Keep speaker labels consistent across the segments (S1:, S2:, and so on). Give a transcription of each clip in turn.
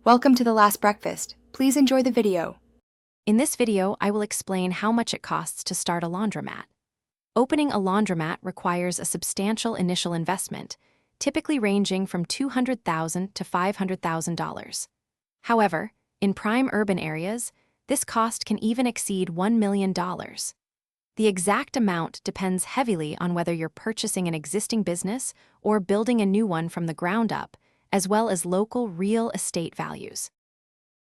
S1: Welcome to The Last Breakfast. Please enjoy the video.
S2: In this video, I will explain how much it costs to start a laundromat. Opening a laundromat requires a substantial initial investment, typically ranging from $200,000 to $500,000. However, in prime urban areas, this cost can even exceed $1 million. The exact amount depends heavily on whether you're purchasing an existing business or building a new one from the ground up, as well as local real estate values.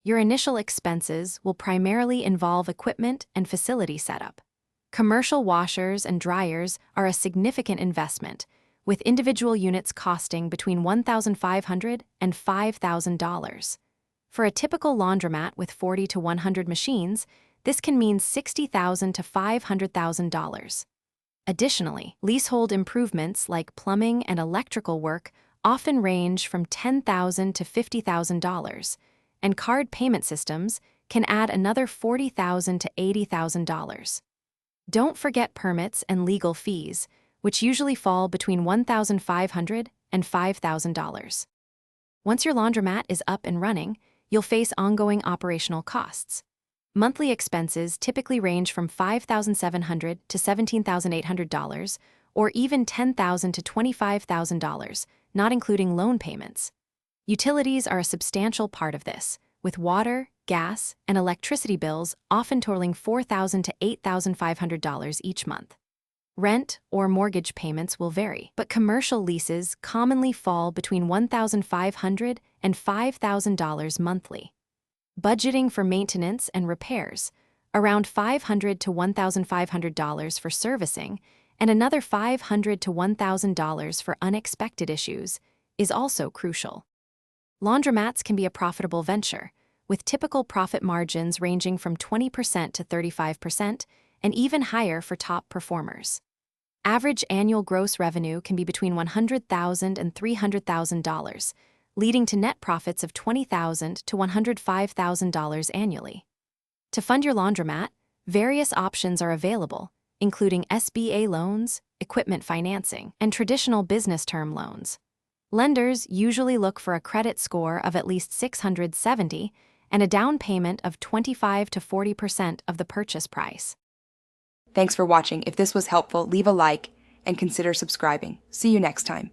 S2: Your initial expenses will primarily involve equipment and facility setup. Commercial washers and dryers are a significant investment, with individual units costing between $1,500 and $5,000. For a typical laundromat with 40 to 100 machines, this can mean $60,000 to $500,000. Additionally, leasehold improvements like plumbing and electrical work often range from $10,000 to $50,000, and card payment systems can add another $40,000 to $80,000. Don't forget permits and legal fees, which usually fall between $1,500 and $5,000. Once your laundromat is up and running, you'll face ongoing operational costs. Monthly expenses typically range from $5,700 to $17,800, or even $10,000 to $25,000, not including loan payments. Utilities are a substantial part of this, with water, gas, and electricity bills often totaling $4,000 to $8,500 each month. Rent or mortgage payments will vary, but commercial leases commonly fall between $1,500 and $5,000 monthly. Budgeting for maintenance and repairs, around $500 to $1,500 for servicing, and another $500 to $1,000 for unexpected issues, is also crucial. Laundromats can be a profitable venture, with typical profit margins ranging from 20% to 35%, and even higher for top performers. Average annual gross revenue can be between $100,000 and $300,000, leading to net profits of $20,000 to $105,000 annually. To fund your laundromat, various options are available, including SBA loans, equipment financing, and traditional business term loans. Lenders usually look for a credit score of at least 670 and a down payment of 25 to 40% of the purchase price.
S1: Thanks for watching. If this was helpful, leave a like and consider subscribing. See you next time.